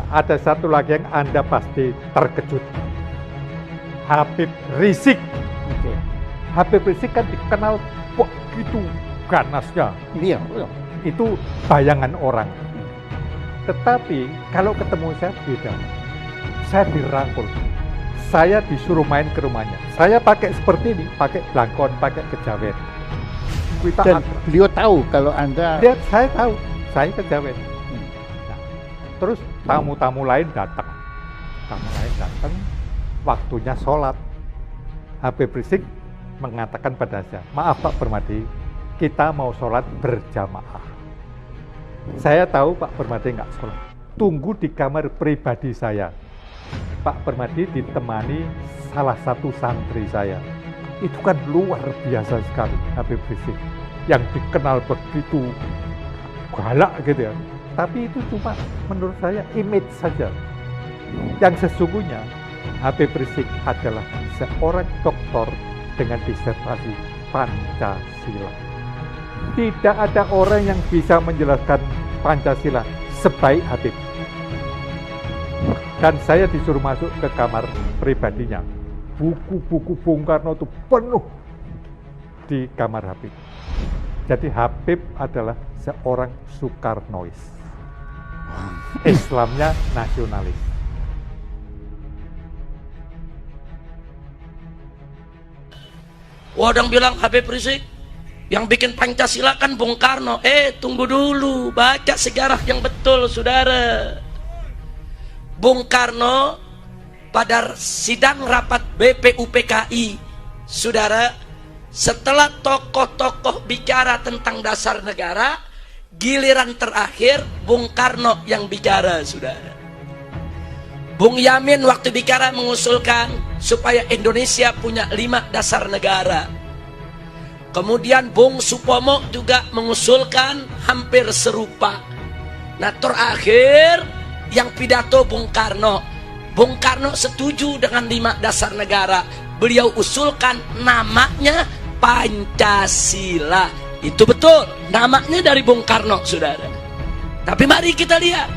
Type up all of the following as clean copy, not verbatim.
ada satu lagi yang Anda pasti terkejut. Habib Rizik. Habib Rizik kan dikenal begitu ganasnya. Iya. Itu bayangan orang. Tetapi kalau ketemu saya beda. Saya dirangkul. Saya disuruh main ke rumahnya. Saya pakai seperti ini, pakai blangkon, pakai kejawen. Dan beliau tahu kalau Anda... Saya tahu, saya kejawen. Nah, terus tamu-tamu lain datang. Waktunya sholat. Habib Rizik mengatakan pada saya, maaf Pak Permadi, kita mau sholat berjamaah. Saya tahu Pak Permadi nggak sholat. Tunggu di kamar pribadi saya. Pak Permadi ditemani salah satu santri saya. Itu kan luar biasa sekali Habib Rizik. Yang dikenal begitu galak gitu ya. Tapi itu cuma menurut saya image saja. Yang sesungguhnya Habib Rizik adalah seorang doktor dengan disertasi Pancasila. Tidak ada orang yang bisa menjelaskan Pancasila sebaik Habib. Dan saya disuruh masuk ke kamar pribadinya. Buku-buku Bung Karno itu penuh di kamar Habib. Jadi Habib adalah seorang Soekarnois. Islamnya nasionalis. Wadang bilang Habib Rizik yang bikin Pancasila kan Bung Karno. Tunggu dulu, baca sejarah yang betul, saudara. Bung Karno pada sidang rapat BPUPKI, saudara, setelah tokoh-tokoh bicara tentang dasar negara, giliran terakhir Bung Karno yang bicara, saudara. Bung Yamin waktu bicara mengusulkan supaya Indonesia punya 5 dasar negara. Kemudian Bung Supomo juga mengusulkan hampir serupa. Nah, terakhir yang pidato Bung Karno. Bung Karno setuju dengan 5 dasar negara. Beliau usulkan namanya Pancasila. Itu betul, namanya dari Bung Karno, saudara. Tapi mari kita lihat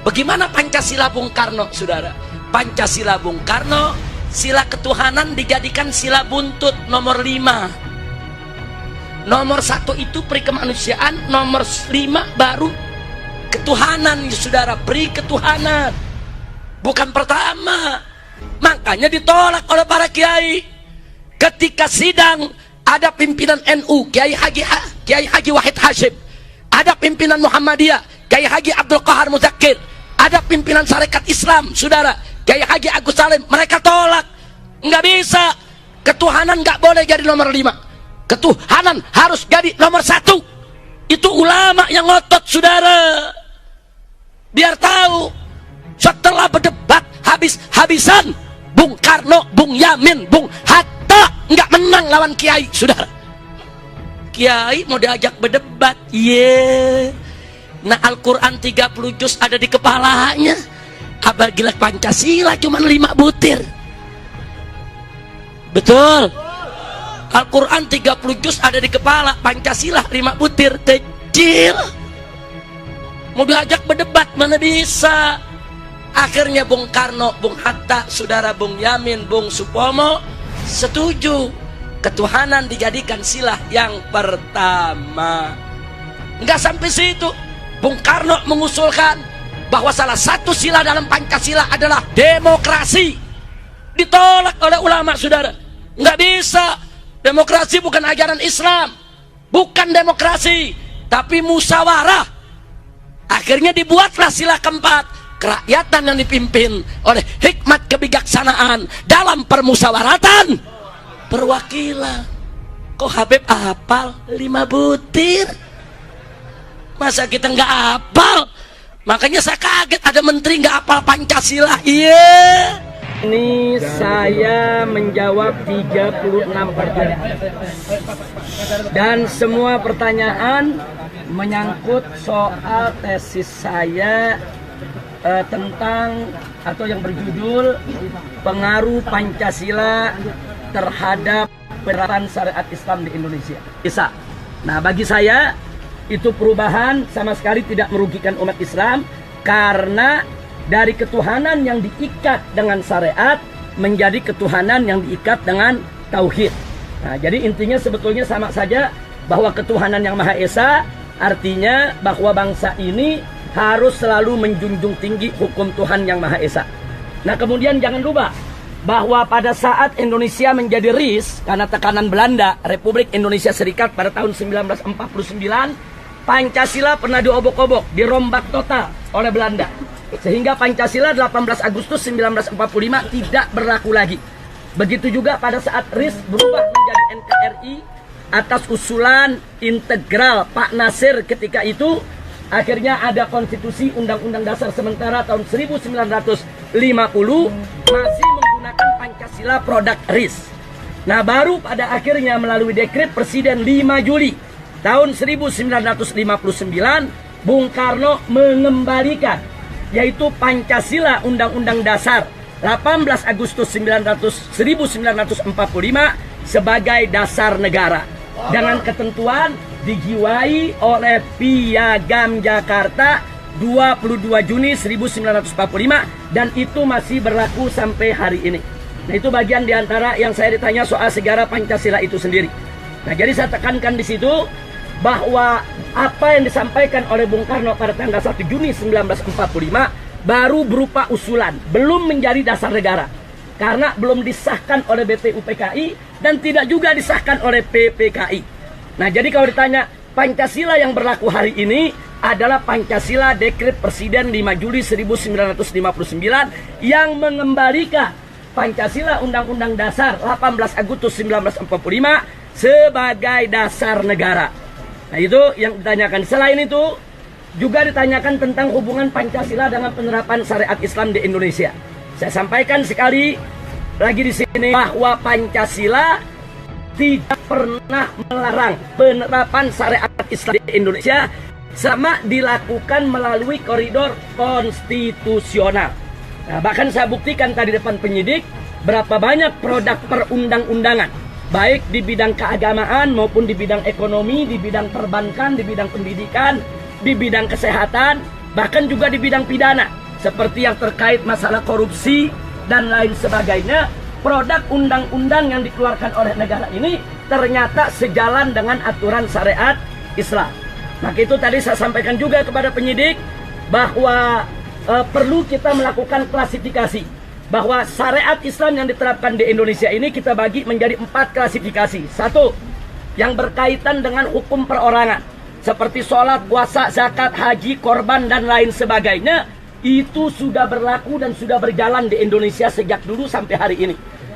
bagaimana Pancasila Bung Karno, saudara. Pancasila Bung Karno, sila ketuhanan dijadikan sila buntut nomor 5. Nomor 1 itu peri kemanusiaan, nomor 5 baru ketuhanan, saudara. Peri ketuhanan, bukan pertama. Makanya ditolak oleh para kiai. Ketika sidang ada pimpinan NU Kiai Haji Wahid Hashim, ada pimpinan Muhammadiyah Kiai Haji Abdul Qahar Muzakir, ada pimpinan Sarekat Islam, saudara, Kiai Haji Agus Salim. Mereka tolak. Nggak bisa. Ketuhanan nggak boleh jadi nomor 5. Ketuhanan harus jadi nomor 1. Itu ulama yang ngotot, saudara. Biar tahu, setelah berdebat habis-habisan, Bung Karno, Bung Yamin, Bung Hatta nggak menang lawan kiai, saudara. Kiai mau diajak berdebat, Nah, Al-Quran 30 juz ada di kepalanya. Apabila Pancasila cuma 5 butir. Betul. Al-Quran 30 juz ada di kepala, Pancasila 5 butir, kecil. Mau diajak berdebat mana bisa. Akhirnya Bung Karno, Bung Hatta, saudara, Bung Yamin, Bung Supomo setuju ketuhanan dijadikan sila yang pertama. Enggak sampai situ, Bung Karno mengusulkan bahwa salah satu sila dalam Pancasila adalah demokrasi. Ditolak oleh ulama, saudara. Enggak bisa. Demokrasi bukan ajaran Islam, bukan demokrasi, tapi musyawarah. Akhirnya dibuatlah sila keempat, kerakyatan yang dipimpin oleh hikmat kebijaksanaan dalam permusyawaratan perwakilan. Kok Habib hafal 5 butir? Masa kita nggak hafal? Makanya saya kaget ada menteri nggak hafal Pancasila. Ini saya menjawab 36 pertanyaan, dan semua pertanyaan menyangkut soal tesis saya tentang atau yang berjudul pengaruh Pancasila terhadap penerapan syariat Islam di Indonesia. Nah, bagi saya itu perubahan sama sekali tidak merugikan umat Islam, karena dari ketuhanan yang diikat dengan syariat menjadi ketuhanan yang diikat dengan tauhid. Nah, jadi intinya sebetulnya sama saja, bahwa ketuhanan yang Maha Esa artinya bahwa bangsa ini harus selalu menjunjung tinggi hukum Tuhan yang Maha Esa. Nah, kemudian jangan lupa bahwa pada saat Indonesia menjadi RIS karena tekanan Belanda, Republik Indonesia Serikat pada tahun 1949, Pancasila pernah diobok-obok, dirombak total oleh Belanda. Sehingga Pancasila 18 Agustus 1945 tidak berlaku lagi. Begitu juga pada saat RIS berubah menjadi NKRI atas usulan integral Pak Nasir ketika itu, akhirnya ada konstitusi Undang-Undang Dasar sementara tahun 1950 masih menggunakan Pancasila produk RIS. Nah, baru pada akhirnya melalui dekret Presiden 5 Juli tahun 1959 Bung Karno mengembalikan, yaitu Pancasila Undang-Undang Dasar 18 Agustus 1945 sebagai dasar negara dengan ketentuan dijiwai oleh Piagam Jakarta 22 Juni 1945 dan itu masih berlaku sampai hari ini. Nah, itu bagian diantara yang saya ditanya soal sejarah Pancasila itu sendiri. Nah, jadi saya tekankan di situ bahwa apa yang disampaikan oleh Bung Karno pada tanggal 1 Juni 1945 baru berupa usulan, belum menjadi dasar negara. Karena belum disahkan oleh BPUPKI dan tidak juga disahkan oleh PPKI. Nah, jadi kalau ditanya, Pancasila yang berlaku hari ini adalah Pancasila Dekret Presiden 5 Juli 1959 yang mengembalikan Pancasila Undang-Undang Dasar 18 Agustus 1945 sebagai dasar negara. Nah, itu yang ditanyakan. Selain itu, juga ditanyakan tentang hubungan Pancasila dengan penerapan syariat Islam di Indonesia. Saya sampaikan sekali lagi di sini bahwa Pancasila tidak pernah melarang penerapan syariat Islam di Indonesia sama dilakukan melalui koridor konstitusional. Nah, bahkan saya buktikan tadi depan penyidik berapa banyak produk perundang-undangan, baik di bidang keagamaan maupun di bidang ekonomi, di bidang perbankan, di bidang pendidikan, di bidang kesehatan, bahkan juga di bidang pidana, seperti yang terkait masalah korupsi dan lain sebagainya. Produk undang-undang yang dikeluarkan oleh negara ini ternyata sejalan dengan aturan syariat Islam. Maka itu tadi saya sampaikan juga kepada penyidik bahwa perlu kita melakukan klasifikasi, bahwa syariat Islam yang diterapkan di Indonesia ini kita bagi menjadi 4 klasifikasi. 1, yang berkaitan dengan hukum perorangan, seperti sholat, puasa, zakat, haji, korban, dan lain sebagainya. Itu sudah berlaku dan sudah berjalan di Indonesia sejak dulu sampai hari ini.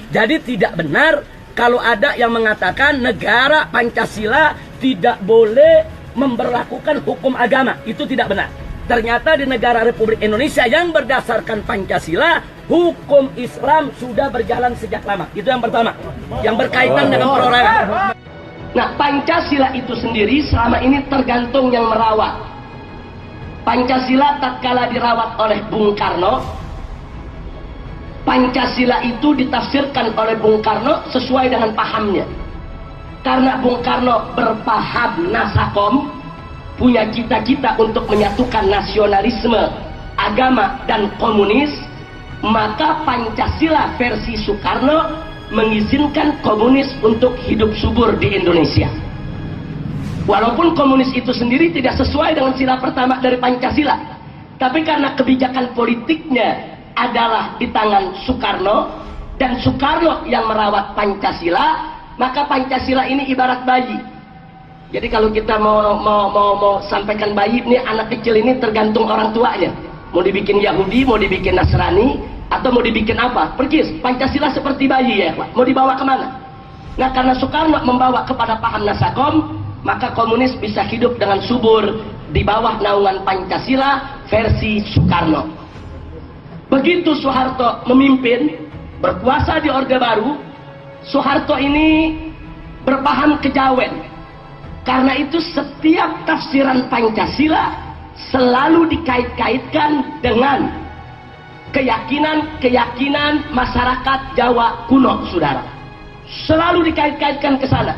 Jadi tidak benar kalau ada yang mengatakan negara Pancasila tidak boleh memberlakukan hukum agama. Itu tidak benar. Ternyata di negara Republik Indonesia yang berdasarkan Pancasila, hukum Islam sudah berjalan sejak lama. Itu yang pertama, yang berkaitan dengan perorangan. Nah, Pancasila itu sendiri selama ini tergantung yang merawat. Pancasila tatkala dirawat oleh Bung Karno, Pancasila itu ditafsirkan oleh Bung Karno sesuai dengan pahamnya. Karena Bung Karno berpaham nasakom, punya cita-cita untuk menyatukan nasionalisme, agama, dan komunis, maka Pancasila versi Soekarno mengizinkan komunis untuk hidup subur di Indonesia. Walaupun komunis itu sendiri tidak sesuai dengan sila pertama dari Pancasila, tapi karena kebijakan politiknya adalah di tangan Soekarno dan Soekarno yang merawat Pancasila, maka Pancasila ini ibarat bayi. Jadi kalau kita mau sampaikan bayi ini, anak kecil ini tergantung orang tuanya. Mau dibikin Yahudi, mau dibikin Nasrani, atau mau dibikin apa? Persis, Pancasila seperti bayi ya Pak. Mau dibawa kemana? Nah, karena Soekarno membawa kepada paham nasakom, maka komunis bisa hidup dengan subur di bawah naungan Pancasila versi Soekarno. Begitu Soeharto memimpin, berkuasa di Orde Baru, Soeharto ini berpaham kejawen. Karena itu setiap tafsiran Pancasila selalu dikait-kaitkan dengan keyakinan masyarakat Jawa kuno, saudara. Selalu dikait-kaitkan ke sana.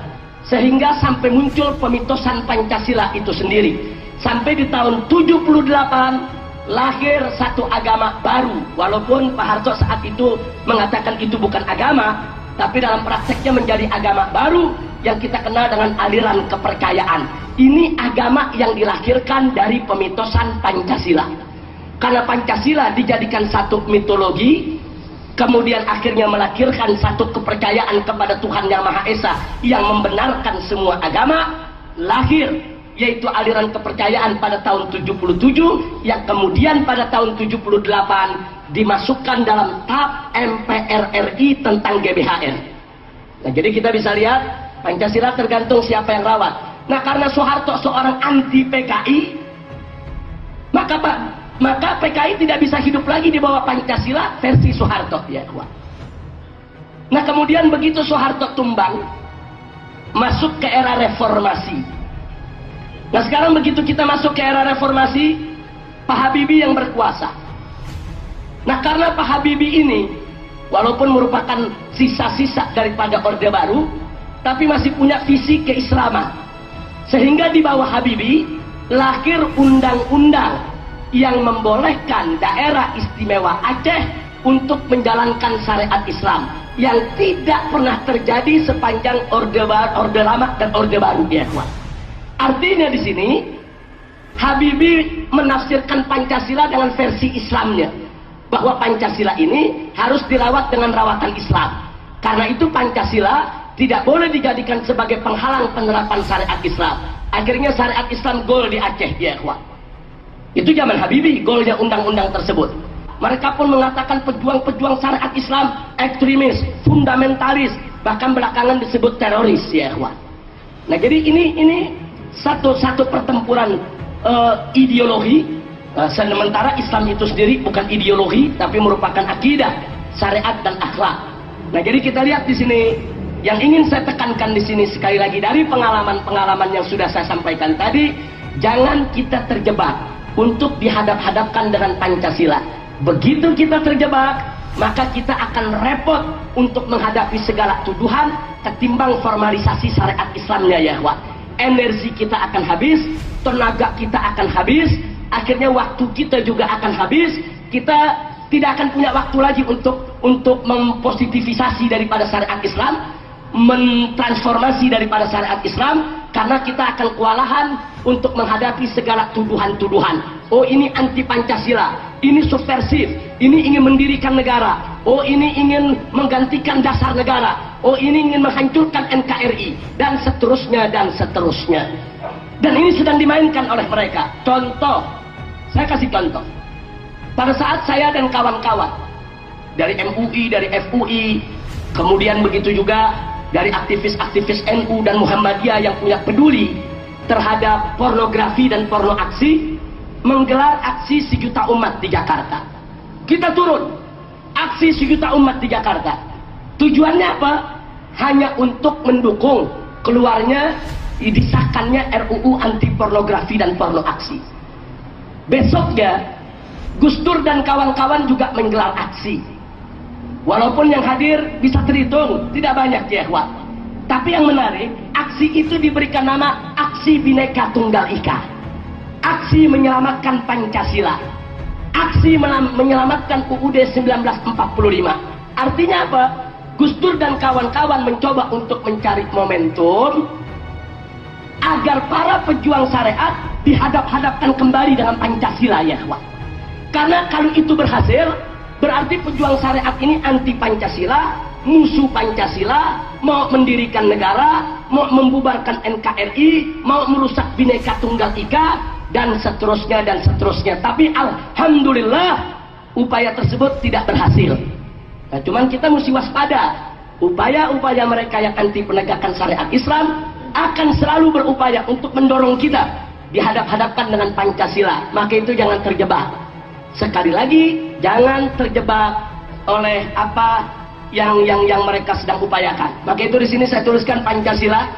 Sehingga sampai muncul pemitosan Pancasila itu sendiri. Sampai di tahun 78, lahir satu agama baru. Walaupun Pak Harto saat itu mengatakan itu bukan agama, tapi dalam prakteknya menjadi agama baru yang kita kenal dengan aliran kepercayaan. Ini agama yang dilahirkan dari pemitosan Pancasila. Karena Pancasila dijadikan satu mitologi, kemudian akhirnya melahirkan satu kepercayaan kepada Tuhan Yang Maha Esa yang membenarkan semua agama, lahir yaitu aliran kepercayaan pada tahun 77 yang kemudian pada tahun 78 dimasukkan dalam TAP MPR RI tentang GBHR. Nah, jadi kita bisa lihat Pancasila tergantung siapa yang rawat. Nah, karena Soeharto seorang anti PKI, maka PKI tidak bisa hidup lagi di bawah Pancasila versi Soeharto, ya kawan. Nah, kemudian begitu Soeharto tumbang, masuk ke era reformasi. Nah, sekarang begitu kita masuk ke era reformasi, Pak Habibie yang berkuasa. Nah, karena Pak Habibie ini walaupun merupakan sisa-sisa daripada Orde Baru, tapi masih punya visi keislaman. Sehingga di bawah Habibie lahir undang-undang yang membolehkan daerah istimewa Aceh untuk menjalankan syariat Islam yang tidak pernah terjadi sepanjang Orde Lama dan Orde Baru, ya kawan. Artinya di sini Habibie menafsirkan Pancasila dengan versi Islamnya, bahwa Pancasila ini harus dirawat dengan rawatan Islam. Karena itu Pancasila tidak boleh dijadikan sebagai penghalang penerapan syariat Islam. Akhirnya syariat Islam gol di Aceh, ya kawan. Itu zaman Habibie golnya undang-undang tersebut. Mereka pun mengatakan pejuang-pejuang syariat Islam ekstremis, fundamentalis, bahkan belakangan disebut teroris, ya kawan. Nah, jadi ini satu pertempuran ideologi. Sementara Islam itu sendiri bukan ideologi, tapi merupakan akidah, syariat dan akhlak. Nah, jadi kita lihat di sini yang ingin saya tekankan di sini sekali lagi dari pengalaman-pengalaman yang sudah saya sampaikan tadi, jangan kita terjebak untuk dihadap-hadapkan dengan Pancasila. Begitu kita terjebak, maka kita akan repot untuk menghadapi segala tuduhan ketimbang formalisasi syariat Islamnya, ya kawan. Energi kita akan habis, tenaga kita akan habis, akhirnya waktu kita juga akan habis. Kita tidak akan punya waktu lagi untuk mempositivisasi daripada syariat Islam, mentransformasi daripada syariat Islam, karena kita akan kewalahan untuk menghadapi segala tuduhan-tuduhan. Oh, ini anti Pancasila, ini subversif, ini ingin mendirikan negara, oh ini ingin menggantikan dasar negara, oh ini ingin menghancurkan NKRI, dan seterusnya dan seterusnya. Dan ini sedang dimainkan oleh mereka. Contoh, saya kasih contoh. Pada saat saya dan kawan-kawan dari MUI, dari FUI, kemudian begitu juga dari aktivis-aktivis NU dan Muhammadiyah yang punya peduli terhadap pornografi dan porno aksi, menggelar aksi 1 juta umat di Jakarta. Kita turun aksi 1 juta umat di Jakarta. Tujuannya apa? Hanya untuk mendukung keluarnya disahkannya RUU anti pornografi dan porno aksi. Besoknya Gus Dur dan kawan-kawan juga menggelar aksi. Walaupun yang hadir bisa terhitung tidak banyak, ya kawan. Tapi yang menarik, aksi itu diberikan nama Aksi Bhinneka Tunggal Ika, aksi menyelamatkan Pancasila, aksi menyelamatkan UUD 1945. Artinya apa? Gus Dur dan kawan-kawan mencoba untuk mencari momentum agar para pejuang syariat dihadap-hadapkan kembali dengan Pancasila, ya kawan. Karena kalau itu berhasil, berarti pejuang syariat ini anti Pancasila, musuh Pancasila, mau mendirikan negara, mau membubarkan NKRI, mau merusak Bhinneka Tunggal Ika, dan seterusnya dan seterusnya. Tapi alhamdulillah upaya tersebut tidak berhasil. Nah, cuman kita mesti waspada. Upaya-upaya mereka yang anti penegakan syariat Islam akan selalu berupaya untuk mendorong kita dihadap-hadapkan dengan Pancasila. Maka itu jangan terjebak. Sekali lagi, jangan terjebak oleh apa yang mereka sedang upayakan. Maka itu di sini saya tuliskan Pancasila.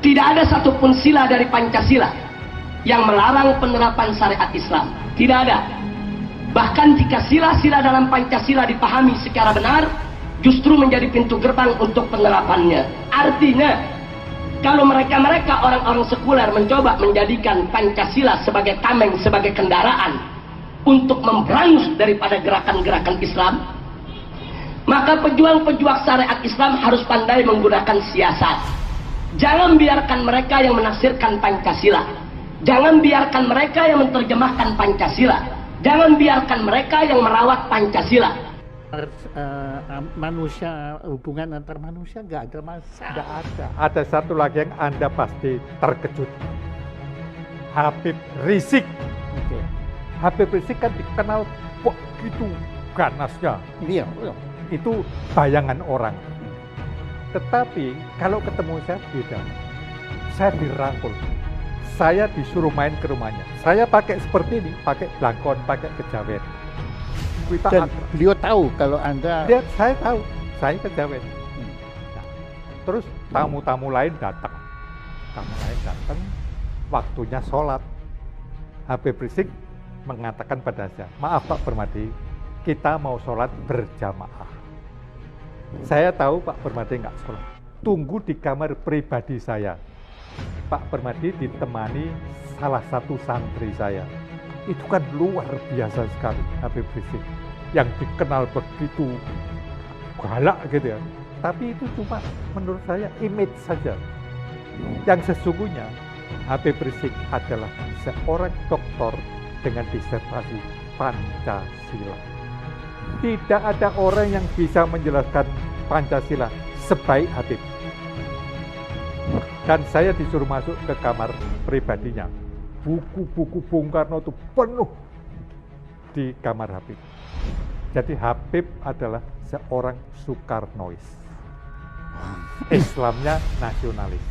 Tidak ada satupun sila dari Pancasila yang melarang penerapan syariat Islam. Tidak ada. Bahkan jika sila-sila dalam Pancasila dipahami secara benar, justru menjadi pintu gerbang untuk penerapannya. Artinya, Kalau mereka-mereka orang-orang sekuler mencoba menjadikan Pancasila sebagai tameng, sebagai kendaraan untuk memberangus daripada gerakan-gerakan Islam, maka pejuang-pejuang syariat Islam harus pandai menggunakan siasat. Jangan biarkan mereka yang menafsirkan Pancasila, jangan biarkan mereka yang menerjemahkan Pancasila, jangan biarkan mereka yang merawat Pancasila. Manusia, hubungan antar manusia nggak ada masalah. Tidak ada. Ada satu lagi yang Anda pasti terkejut. Habib Rizik. Oke. Habib Rizik kan dikenal begitu ganasnya. Iya. Itu bayangan orang. Tetapi kalau ketemu saya beda. Saya dirangkul. Saya disuruh main ke rumahnya. Saya pakai seperti ini, pakai belangkon, pakai kejawen. Kita Dan beliau tahu kalau Anda... saya tahu, saya kejawen. Nah, terus tamu-tamu lain datang. Waktunya sholat. Habib Rizik mengatakan pada saya, maaf Pak Permadi, kita mau sholat berjamaah. Saya tahu Pak Permadi nggak sholat. Tunggu di kamar pribadi saya. Pak Permadi ditemani salah satu santri saya. Itu kan luar biasa sekali Habib Rizik, yang dikenal begitu galak gitu ya. Tapi itu cuma menurut saya image saja. Yang sesungguhnya Habib Rizik adalah seorang doktor dengan disertasi Pancasila. Tidak ada orang yang bisa menjelaskan Pancasila sebaik Habib. Dan saya disuruh masuk ke kamar pribadinya. Buku-buku Bung Karno itu penuh di kamar Habib. Jadi Habib adalah seorang Soekarnois. Islamnya nasionalis.